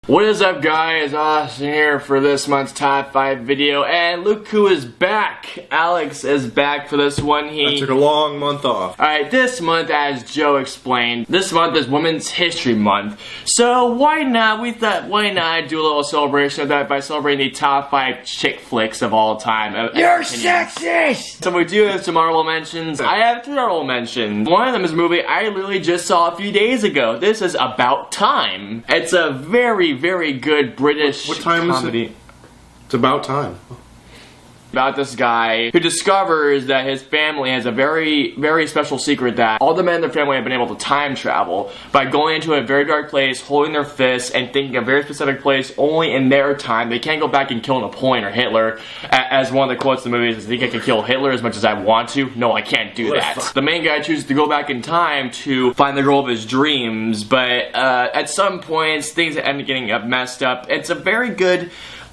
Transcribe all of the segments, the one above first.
What is up, guys? Austin here for this month's top 5 video, and look who is back. Alex is back for this one. I took a long month off. Alright, this month, as Joe explained, this month is Women's History Month. So why not? We thought, why not do a little celebration of that by celebrating the top 5 chick flicks of all time. You're sexist! So we do have some honorable mentions. I have 3 honorable mentions. One of them is a movie I literally just saw a few days ago. This is About Time. It's a very good British What time comedy. is it? It's about time. About this guy who discovers that his family has a very special secret that all the men in their family have been able to time travel by going into a very dark place, holding their fists, and thinking a very specific place only in their time. They can't go back and kill Napoleon or Hitler. As one of the quotes in the movie is, I think I can kill Hitler as much as I want to. No, I can't do that. The main guy chooses to go back in time to find the girl of his dreams, but at some points, things end up getting messed up. It's a very good...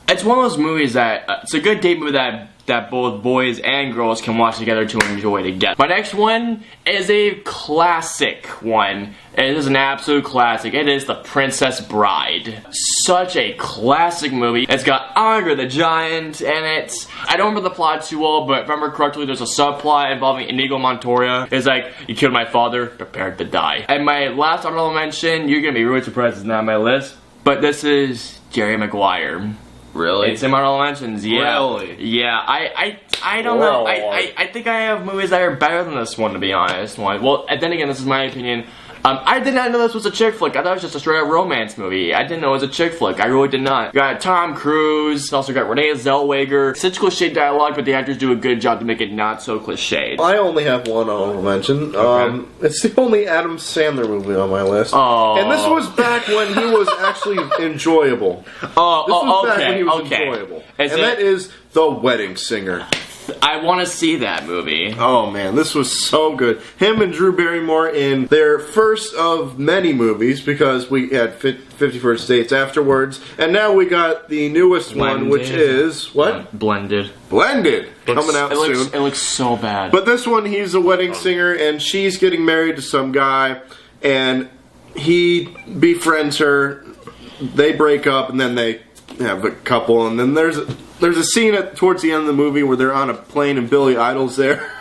It's one of those movies that, it's a good date movie that both boys and girls can watch together to enjoy together. My next one is a classic one. It is an absolute classic. It is The Princess Bride. Such a classic movie. It's got Andre the Giant in it. I don't remember the plot too well, but if I remember correctly, there's a subplot involving Inigo Montoya. It's like, you killed my father, prepared to die. And my last honorable mention, you're gonna be really surprised it's not on my list, but this is Jerry Maguire. Really? It's in my honorable mentions, yeah. Really? Yeah, I don't know. I think I have movies that are better than this one, to be honest. Well, then again, this is my opinion. I did not know this was a chick flick. I thought it was just a straight up romance movie. I didn't know it was a chick flick. I really did not. Got Tom Cruise, also got Renee Zellweger. Such cliche dialogue, but the actors do a good job to make it not so cliched. I only have one honorable mention. It's the only Adam Sandler movie on my list. Oh. And this was back when he was actually enjoyable. This was back when he was enjoyable. That is The Wedding Singer. I want to see that movie. Oh man, this was so good. Him and Drew Barrymore in their first of many movies, because we had 50 First Dates afterwards, and now we got the newest one, which is what? Blended. Blended. Coming out soon. It looks so bad. But this one, he's a wedding singer, and she's getting married to some guy, and he befriends her. They break up, and then they have a couple, and then there's a scene towards the end of the movie where they're on a plane and Billy Idol's there.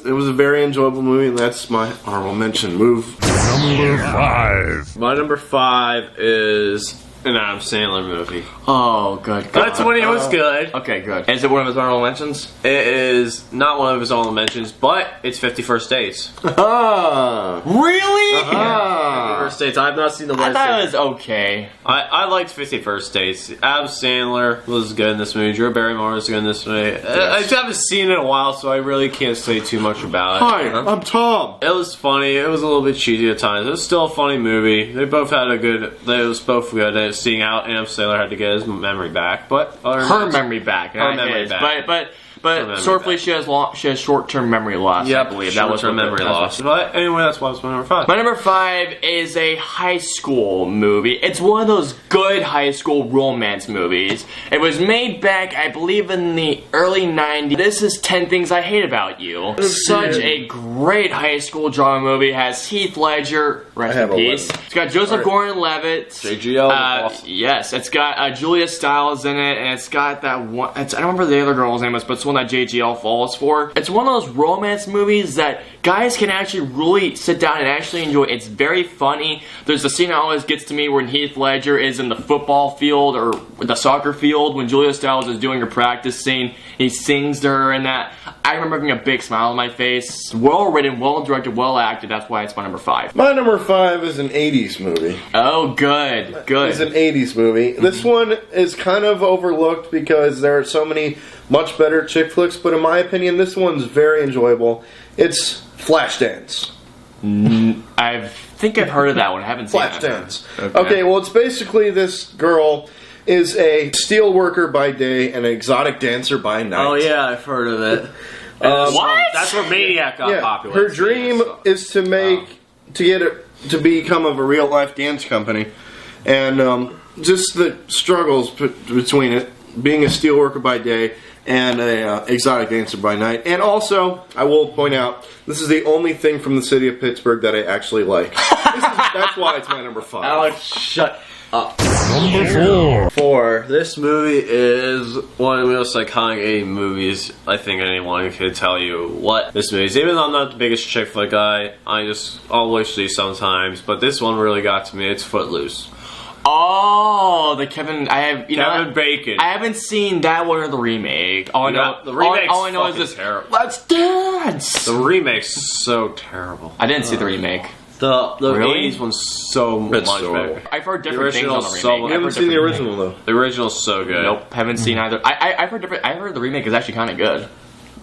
It was a very enjoyable movie, and that's my honorable mention. Move. Number 5. My number 5 is an Adam Sandler movie. Oh, good. That's when he was good. Okay, good. Is it one of his honorable mentions? It is not one of his honorable mentions, but it's 50 First Dates. Ah. Really? 50 First Dates. I've not seen the I Wedding thought Singer. it was okay. I liked 50 First Dates. Adam Sandler was good in this movie. Drew Barrymore was good in this movie. I just haven't seen it in a while, so I really can't say too much about it. Hi, I'm Tom. It was funny. It was a little bit cheesy at times. It was still a funny movie. They both had a good... It was both good. Seeing out Adam Sandler had to get his memory back, but Her memory back. Her memory back. But sorrowfully, she has short-term memory loss. Yep, I believe that was short-term memory loss. But anyway, that's why it's my number 5. My number 5 is a high school movie. It's one of those good high school romance movies. It was made back, I believe, in the early 90s. This is 10 Things I Hate About You. Such a great high school drama movie. It has Heath Ledger, rest in peace. It's got Joseph Gordon-Levitt. JGL. Yes, it's got Julia Stiles in it, and it's got that one. I don't remember the other girl's name, but it's one that JGL falls for. It's one of those romance movies that guys can actually really sit down and actually enjoy. It's very funny. There's a scene that always gets to me when Heath Ledger is in the football field or the soccer field when Julia Stiles is doing her practice scene. He sings to her and that. I remember having a big smile on my face. Well written, well directed, well acted. That's why it's my number 5. My number 5 is an 80s movie. Oh, good. Good. It's an 80s movie. This one is kind of overlooked because there are so many much better chick flicks, but in my opinion, this one's very enjoyable. It's Flashdance. I think I've heard of that one. I haven't seen it. Flashdance. Okay, well, it's basically this girl is a steel worker by day and an exotic dancer by night. Oh yeah, I've heard of it. What? That's where Maniac got popular. Her dream is to to become of a real life dance company, and just the struggles between it, being a steel worker by day and a exotic dancer by night. And also, I will point out, this is the only thing from the city of Pittsburgh that I actually like. That's why it's my number 5. Alex, shut. Number 4. This movie is one of the most iconic 80 movies I think anyone could tell you what this movie is. Even though I'm not the biggest chick flick guy, I'll watch these sometimes, but this one really got to me. It's Footloose. Oh, the Kevin Bacon. I haven't seen that one or the remake. All I know, the remake's all I know is fucking this. terrible. Let's dance. The remake's so terrible. I didn't see the remake. The Really? 80s one's so much so better. I've heard different things on the remake. original's so- I I've haven't heard seen the different original though. The original's so good. Nope, haven't seen either. I've heard different. I heard the remake is actually kind of good.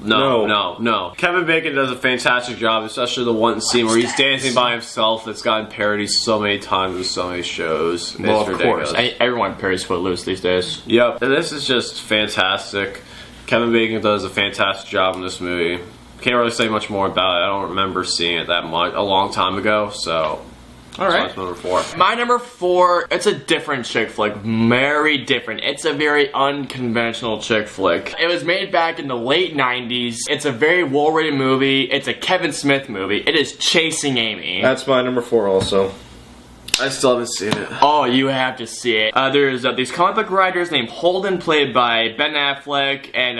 No. Kevin Bacon does a fantastic job, especially the one scene where he's dancing by himself that's gotten parodied so many times in so many shows. Well, It's of ridiculous. course, everyone parodies Footloose these days. Yep. And this is just fantastic. Kevin Bacon does a fantastic job in this movie. Can't really say much more about it. I don't remember seeing it that much a long time ago, so All right. that's number 4. My number 4, it's a different chick flick. Very different. It's a very unconventional chick flick. It was made back in the late 90s. It's a very well-rated movie. It's a Kevin Smith movie. It is Chasing Amy. That's my number 4 also. I still haven't seen it. Oh, you have to see it. There's these comic book writers named Holden, played by Ben Affleck, and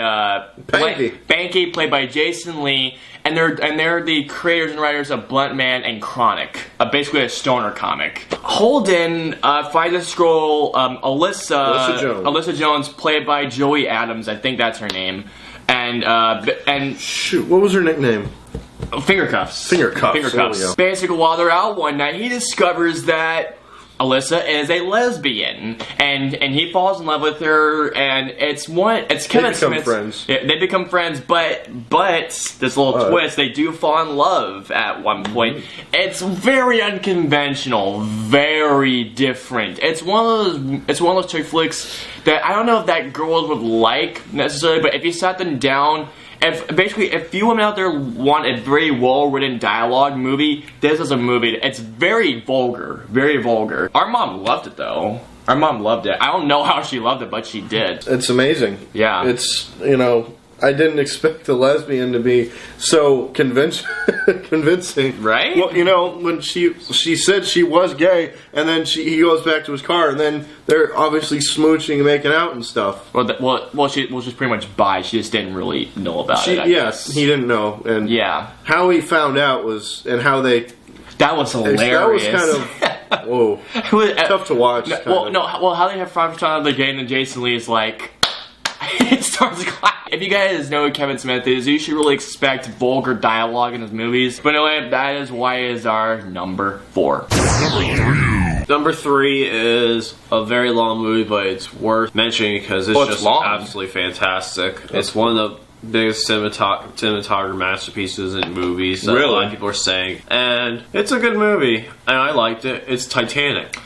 Banky, played by Jason Lee, and they're the creators and writers of Blunt Man and Chronic, basically a stoner comic. Holden finds this girl, Alyssa Jones, played by Joey Adams. I think that's her name, and Shoot, what was her nickname? Finger cuffs. Finger cuffs. Finger There we cuffs. go. Basically, while they're out one night, he discovers that Alyssa is a lesbian, and he falls in love with her, and it's Kevin become Smith's. friends. Yeah, they become friends, but this little twist, they do fall in love at one point. It's very unconventional, very different. It's one of those chick flicks that I don't know if that girls would like necessarily, but if you sat them down. If you women out there want a very well-written dialogue movie, this is a movie. It's very vulgar. Very vulgar. Our mom loved it, though. Our mom loved it. I don't know how she loved it, but she did. It's amazing. Yeah. It's, I didn't expect a lesbian to be so convincing. Right? Well, when she said she was gay, and then he goes back to his car, and then they're obviously smooching and making out and stuff. Well, she was just pretty much bi. She just didn't really know about it, I Yes, guess. he didn't know. And Yeah. how he found out and how they... That was hilarious. That was kind of... Whoa. It was, tough to watch. How they have five times the game, and Jason Lee is like... it starts clapping. If you guys know who Kevin Smith is, you should really expect vulgar dialogue in his movies. But anyway, that is why it is our number 4. Number 3 is a very long movie, but it's worth mentioning because it's just long. absolutely fantastic. It's one of the biggest cinematography masterpieces in movies that a lot of people are saying. And it's a good movie, and I liked it. It's Titanic.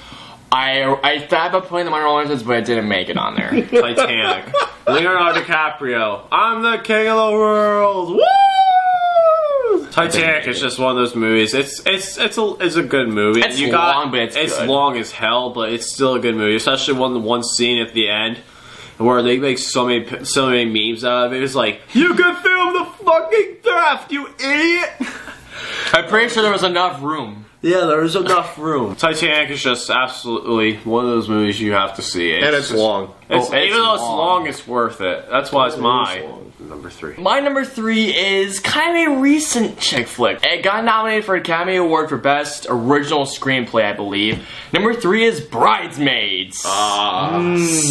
I thought about putting them on our list, but I didn't make it on there. Titanic. Leonardo DiCaprio. I'm the king of the world. Woo! Titanic is just one of those movies. It's a good movie. It's long, but it's good. long as hell, but it's still a good movie. Especially one scene at the end where they make so many memes out of it. It's like, you can film the fucking theft, you idiot. I'm pretty sure there was enough room. Yeah, there was enough room. Titanic is just absolutely one of those movies you have to see. And it's long. Even it's though it's long. long, it's worth it. That's why it's my number 3. My number 3 is kind of a recent chick flick. It got nominated for an Academy Award for Best Original Screenplay, I believe. Number 3 is Bridesmaids.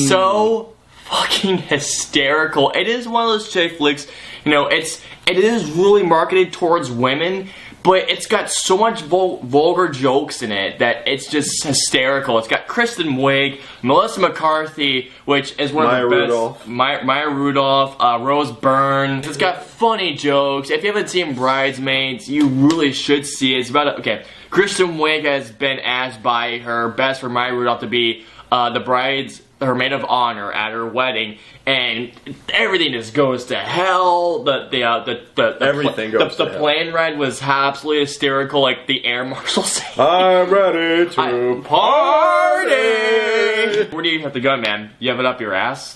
So fucking hysterical. It is one of those chick flicks, it is really marketed towards women, but it's got so much vulgar jokes in it that it's just hysterical. It's got Kristen Wiig, Melissa McCarthy, which is one of the best. Maya Rudolph, Rose Byrne. It's got funny jokes. If you haven't seen Bridesmaids, you really should see it. It's about Kristen Wiig has been asked by her best friend Maya Rudolph to be her maid of honor at her wedding, and everything just goes to hell. Everything goes to The hell. plane ride was absolutely hysterical. Like the air marshal saying, I'm ready to party. Where do you have to go, man? You have it up your ass?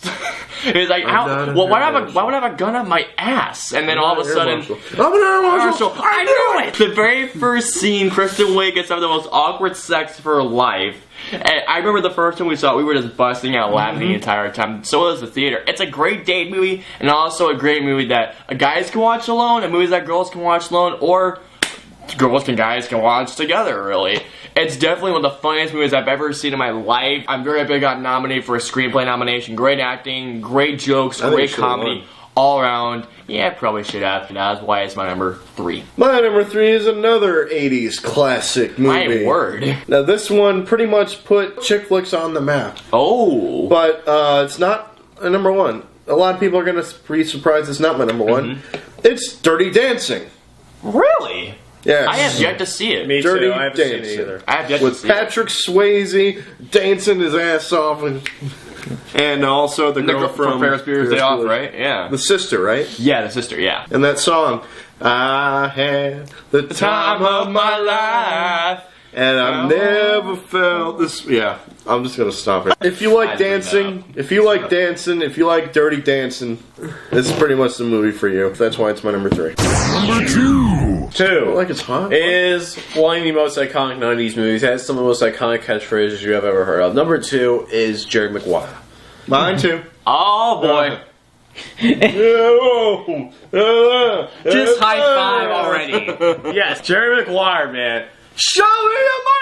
He's like, not well, an why air would I have a gun up my ass? And then all of a Air sudden, Marshal. I'm an Air Marshal. I knew it! The very first scene, Kristen Wiig gets some of the most awkward sex of her life. And I remember the first time we saw it, we were just busting out laughing the entire time. So was the theater. It's a great date movie, and also a great movie that guys can watch alone, and movies that girls can watch alone, or girls and guys can watch together, really. It's definitely one of the funniest movies I've ever seen in my life. I'm very happy I got nominated for a screenplay nomination. Great acting, great jokes, think great it should've comedy, won. all around. Yeah, probably should have. That's why it's my number 3. My number 3 is another 80s classic movie. My word. Now this one pretty much put chick flicks on the map, Oh. but it's not a number 1. A lot of people are going to be surprised it's not my number 1. It's Dirty Dancing. Really? Yes. I have yet to see it. Me Dirty too. I haven't seen it Dancing. either. I have yet to With see it. Patrick Swayze dancing his ass off, and also the The girl girl from Ferris Bueller's Day Off, Bueller's- right? Yeah. The sister, right? Yeah, the sister, yeah. And that song, I had the time of my life, and I never felt this. Yeah, I'm just gonna stop it. If you like I'd bring dancing, that if you like dancing, if you like Dirty Dancing, this is pretty much the movie for you. That's why it's my number 3. Number 2. 2 Like it's hot. is one of the most iconic 90s movies. It has some of the most iconic catchphrases you have ever heard of. Number 2 is Jerry Maguire. Mine too. Oh, boy. Just high five already. Yes, Jerry Maguire, man. Show me your man!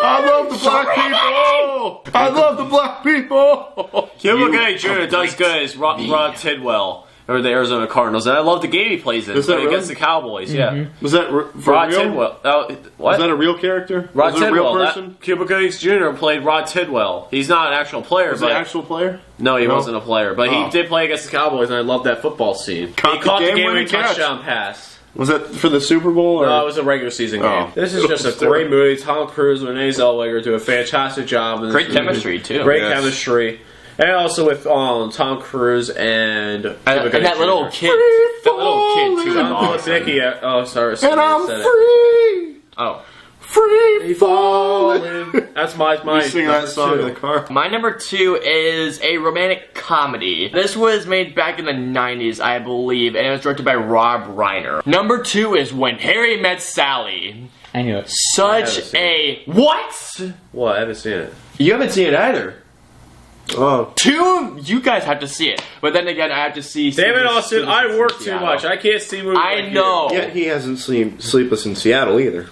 I love the black people. I love the black people. Cuba Gooding Jr. does good as Rod Tidwell, or the Arizona Cardinals, and I love the game he plays in. Is that against really? the Cowboys, yeah. Was that for Rod real? Tidwell. What? Was that a real character? Rod was it a Tidwell. real person? Cuba Gooding Jr. played Rod Tidwell. He's not an actual player, Was it but an actual player? no, he No? wasn't a player. But Oh. he did play against the Cowboys, and I love that football scene. Caught He the caught the game-winning game-winning catch. touchdown pass. Was that for the Super Bowl? Or? No, it was a regular season game. Oh. This is just a great movie. Tom Cruise and Renee Zellweger do a fantastic job. In this Great movie. chemistry, too. Great Yes. chemistry. And also with Tom Cruise and And that little kid. That little kid, too. John Awesome. Lithicki. Oh, sorry. And I'm said it. free, Oh. free falling. That's my You sing that song in two. the car. My number 2 is a romantic comedy. This was made back in the 90s, I believe, and it was directed by Rob Reiner. Number 2 is When Harry Met Sally. I knew it. Such seen a... What? What? I haven't seen it. You haven't seen it either. Oh, 2 of you guys have to see it. But then again, I have to see... Damn it, Austin! I work too Seattle. much. I can't see movies. I like you. know. yet he hasn't seen Sleepless in Seattle either.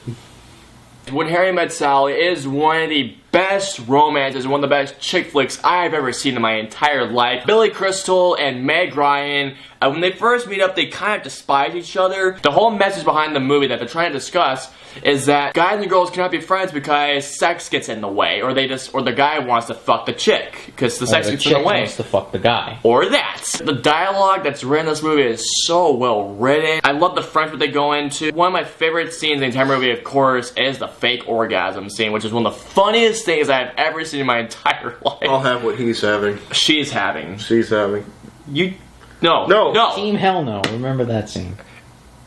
When Harry Met Sally is one of the best romances, one of the best chick flicks I've ever seen in my entire life. Billy Crystal and Meg Ryan, when they first meet up, they kind of despise each other. The whole message behind the movie that they're trying to discuss is that guys and girls cannot be friends because sex gets in the way, or the guy wants to fuck the chick because the sex the gets in the chick way. wants to fuck the guy. Or that. The dialogue that's written in this movie is so well written. I love the friendship they go into. One of my favorite scenes in the entire movie, of course, is the fake orgasm scene, which is one of the funniest things I've ever seen in my entire life. I'll have what he's having. She's having. She's having. You. No. No. No. Team Hell No. Remember that scene.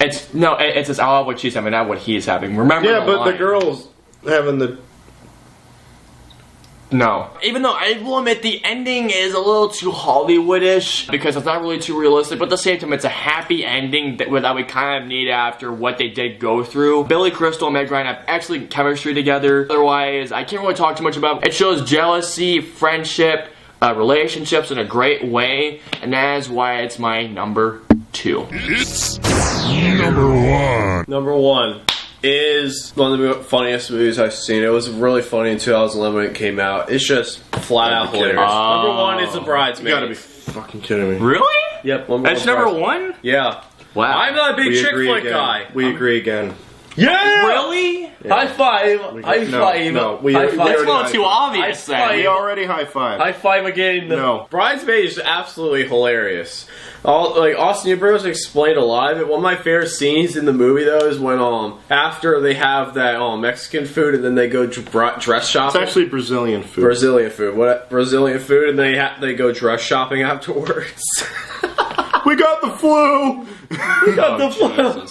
It's just I'll have what she's having, not what he's having. Remember Yeah, but the line. girl's having the. No. Even though I will admit the ending is a little too Hollywoodish because it's not really too realistic, but at the same time it's a happy ending that we kind of need after what they did go through. Billy Crystal and Meg Ryan have excellent chemistry together. Otherwise, I can't really talk too much about it. It shows jealousy, friendship, relationships in a great way, and that is why it's my number 2. It's number 1. Number 1 is one of the funniest movies I've seen. It was really funny in 2011 when it came out. It's just flat out hilarious. Number 1 is The You Bridesmaids. gotta be fucking kidding me. Really? Yep, That's number 1? Yeah. Wow. I'm not a big We chick agree flick again. guy. We agree again. Yeah! Really? High five! High No, five! no, we- high we five! That's a already little too obvious I then. fight. We already high five. High five again. No. Bridesmaids is absolutely hilarious. Austin, you pretty much explained a lot of it. One of my favorite scenes in the movie, though, is when after they have that Mexican food and then they go dress It's shopping. actually Brazilian food. Brazilian food. What Brazilian food? And they go dress shopping afterwards. We got the flu. We got the flu.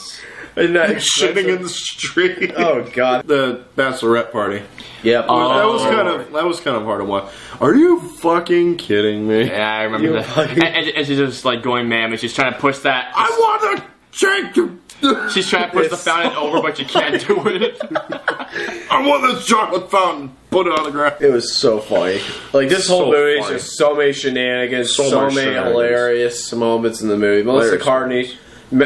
shitting in the street. Oh god. The bachelorette party. Yep. That was kind of hard to watch. Are you fucking kidding me? Yeah, I remember that. And she's just like going mad, and she's trying to push that. I want to shake you. She's trying to push the fountain over, but she can't do it. I want this chocolate fountain. Put it on the ground. It was so funny. Like, this whole So movie is funny. just so many shenanigans, so much many shenanigans. hilarious moments in the movie. Melissa Hilarious. McCartney,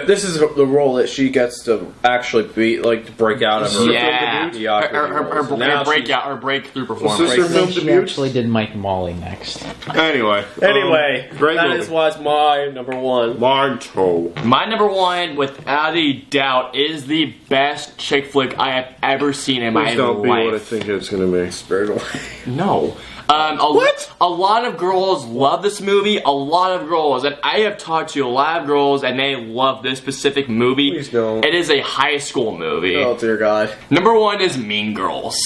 this is the role that she gets to actually be, like, to break out of her. Yeah, her breakthrough performance. This is her And film then she debut. actually did Mike and Molly next. Anyway, Anyway, great that movie. is what's my number one. Monto. My number one, without a doubt, is the best chick flick I have ever seen in my Please don't be what I life. think it's gonna be. Spiritual. No. A lot of girls love this movie. A lot of girls, and I have talked to a lot of girls, and they love this specific movie. Please don't. It is a high school movie. Oh dear God. Number one is Mean Girls.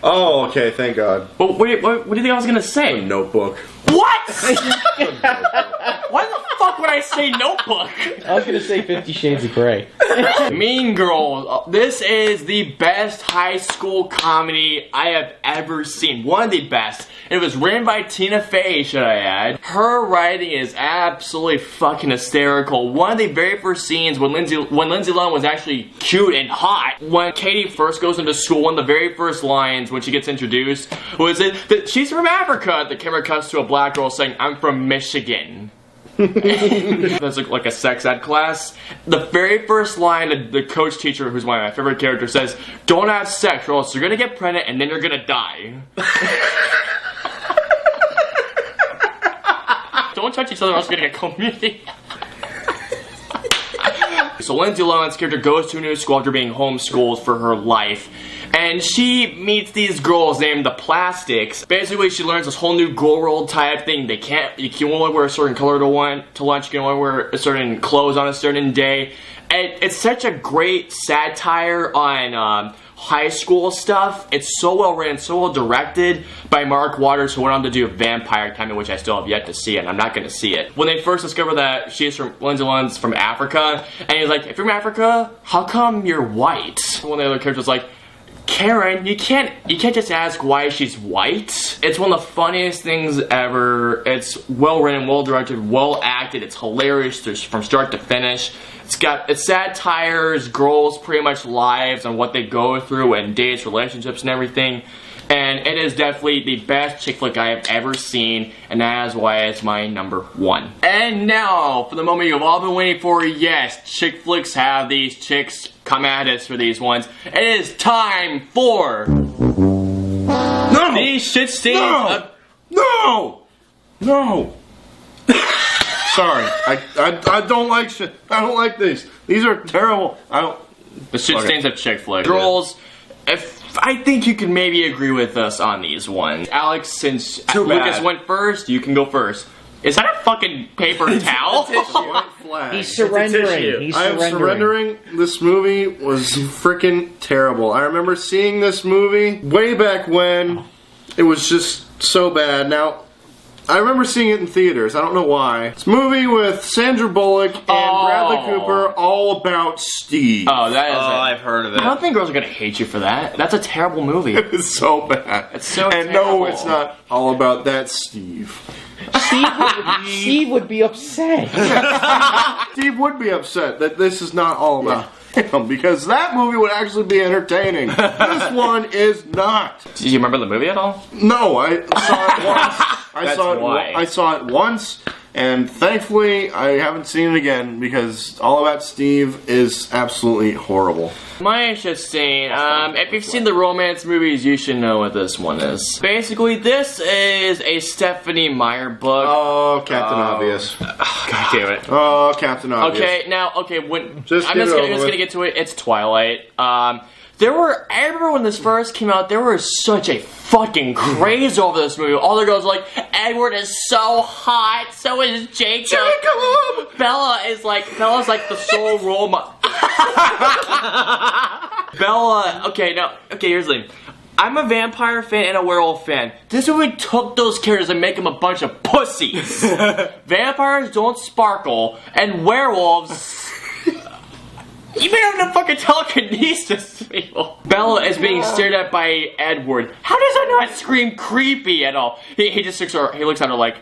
Oh, okay. Thank God. But what do you think I was gonna say? Notebook. What? Why the fuck would I say Notebook? I was gonna say 50 Shades of Grey. Mean Girls. This is the best high school comedy I have ever seen. One of the best. It was written by Tina Fey, should I add. Her writing is absolutely fucking hysterical. One of the very first scenes when Lindsay Lohan was actually cute and hot. When Katie first goes into school, one of the very first lines when she gets introduced was that she's from Africa. The camera cuts to a black girl saying, "I'm from Michigan." That's like a sex ed class. The very first line, the coach teacher, who's one of my favorite characters, says, "Don't have sex or else you're gonna get pregnant and then you're gonna die." Don't touch each other or else you're gonna get community. So Lindsay Lohan's character goes to a new school after being homeschooled for her life. And she meets these girls named the Plastics. Basically, she learns this whole new girl world type thing. You can only wear a certain color to lunch. You can only wear a certain clothes on a certain day. And it's such a great satire on high school stuff. It's so well written, so well directed by Mark Waters, who went on to do Vampire Academy, which I still have yet to see, and I'm not going to see it. When they first discover that Lindsay Lohan's from Africa, and he's like, "If you're from Africa, how come you're white?" One of the other characters like, "Karen, you can't just ask why she's white." It's one of the funniest things ever. It's well written, well directed, well acted. It's hilarious from start to finish. It's satires, girls' pretty much lives and what they go through and dates, relationships, and everything. And it is definitely the best chick flick I have ever seen, and that is why it's my number one. And now, for the moment you've all been waiting for, yes, chick flicks have these chicks come at us for these ones. It is time for these shit stains. No. Sorry, I don't like shit. I don't like these. These are terrible. I don't. The shit stains of chick flick. Girls, I think you can maybe agree with us on these ones. Alex, since Lucas went first, you can go first. Is that a fucking paper towel? He's surrendering. He's I am surrendering. This movie was freaking terrible. I remember seeing this movie way back when. It was just so bad. Now, I remember seeing it in theaters. I don't know why. It's a movie with Sandra Bullock and Bradley Cooper, all about Steve. Oh, that is. I've heard of it. I don't think girls are gonna hate you for that. That's a terrible movie. It's so bad. It's so and terrible. no, it's not all about that Steve. Steve would be upset. Steve would be upset that this is not all about him, because that movie would actually be entertaining. This one is not. Do you remember the movie at all? No, I saw it once. Why. I saw it once, and thankfully I haven't seen it again, because All About Steve is absolutely horrible. My interesting. If you've seen the romance movies, you should know what this one is. Basically, this is a Stephenie Meyer book. Oh, Captain Obvious. God damn it. Oh, Captain Obvious. Okay, now, I'm just get it over gonna with. get to it. It's Twilight. I remember when this first came out, there was such a fucking craze over this movie. All the girls were like, Edward is so hot, so is Jacob. Bella's like the sole role model. Bella, here's the thing. I'm a vampire fan and a werewolf fan. This movie took those characters and make them a bunch of pussies. Vampires don't sparkle, and werewolves You may have no fucking telekinesis, people. Bella is being stared at by Edward. How does that not scream creepy at all? He just looks at her, he looks at her like...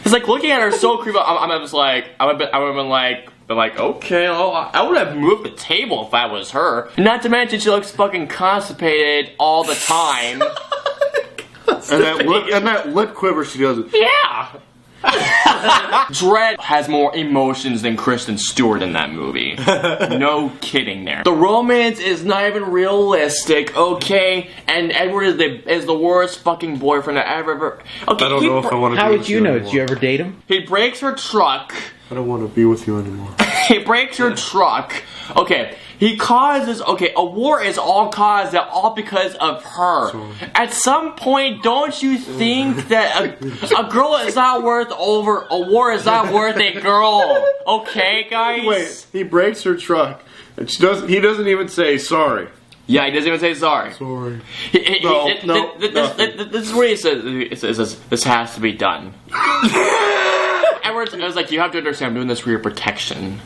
It's like looking at her so creepy. I'm just like, I would have been like, okay, well, I would have moved the table if I was her. Not to mention, she looks fucking constipated all the time. and that lip quiver she does. Yeah. Dredd has more emotions than Kristen Stewart in that movie. No kidding there. The romance is not even realistic, okay? And Edward is the worst fucking boyfriend I ever... Okay, I don't know if I want to. How would you know? Did you ever date him? He breaks her truck. I don't want to be with you anymore. He breaks her truck. Okay, he causes... Okay, a war is all caused all because of her. Sorry. At some point, don't you think that a girl is not worth over... A war is not worth a girl. Okay, guys? Wait, he breaks her truck, and he doesn't even say sorry. Yeah, he doesn't even say sorry. Sorry. No, this is what he says. He says, this has to be done. Edward was like, you have to understand, I'm doing this for your protection.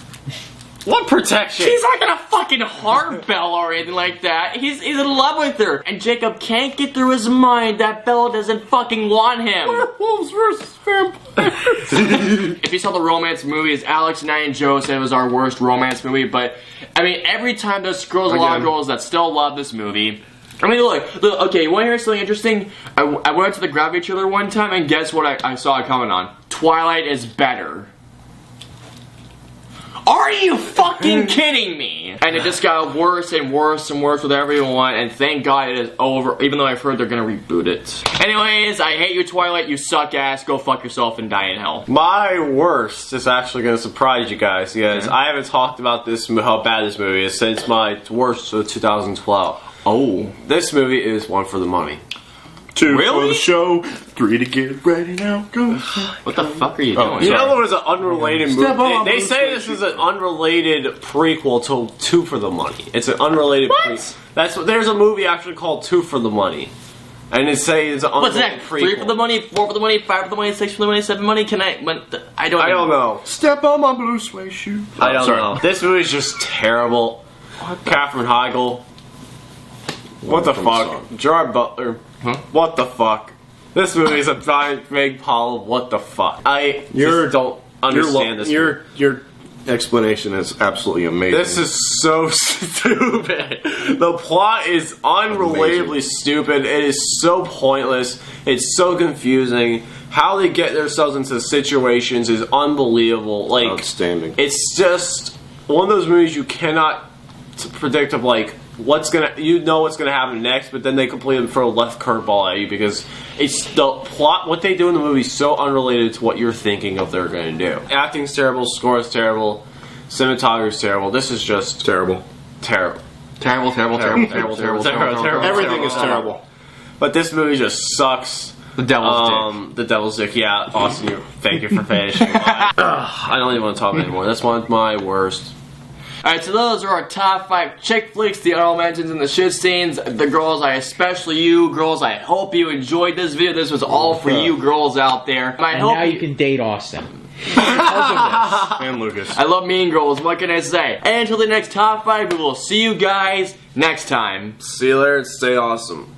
What protection? She's not gonna fucking heart Bella or anything like that. He's in love with her. And Jacob can't get through his mind that Bella doesn't fucking want him. Werewolves versus vampires. If you saw the romance movies, Alex and I and Joe said it was our worst romance movie, but I mean, every time there's girls, a lot of girls that still love this movie. I mean, look, okay, you want to hear something interesting? I went to the Gravity trailer one time, and guess what I saw it comment on? Twilight is better. Are you fucking kidding me? And it just got worse and worse and worse with everyone, and thank God it is over, even though I've heard they're gonna reboot it. Anyways, I hate you, Twilight, you suck ass, go fuck yourself and die in hell. My worst is actually going to surprise you guys, because I haven't talked about this, how bad this movie is, since my worst of 2012. Oh. This movie is one for the money. 2 for Really? the show, 3 to get ready now, go. What the fuck are you doing? You know there was an unrelated movie. Step on They Blue say this is an unrelated prequel to Two for the Money. It's an unrelated prequel. There's a movie actually called Two for the Money. And it says it's an What's unrelated that? prequel. 3 for the money, 4 for the money, 5 for the money, 6 for the money, 7 money? I don't know. Step on my blue suede shoe. I don't Sorry. know. This movie's just terrible. Katherine Heigl. What the fuck? Gerard Butler. Huh? What the fuck? This movie is a giant big pile of what the fuck. I just don't understand this movie. Your explanation is absolutely amazing. This is so stupid. The plot is unbelievably stupid. It is so pointless. It's so confusing. How they get themselves into situations is unbelievable. Like, outstanding. it's just one of those movies you cannot predict of like what's gonna happen next, but then they completely throw a left curveball at you because it's the plot. What they do in the movie is so unrelated to what you're thinking of they're gonna do. Acting's terrible, score is terrible, cinematography's terrible. This is just terrible. terrible. Terrible. Everything is terrible. But this movie just sucks. The devil's dick. The Devil's Dick, yeah. Austin, thank you for finishing. I don't even want to talk anymore. That's one of my worst. Alright, so those are our top 5 chick flicks, the honorable mentions, and the shit scenes. The girls, especially you girls, I hope you enjoyed this video. This was all for you girls out there. And And now you can date Austin. And Lucas. I love Mean Girls, what can I say? And until the next top 5, we will see you guys next time. See you later and stay awesome.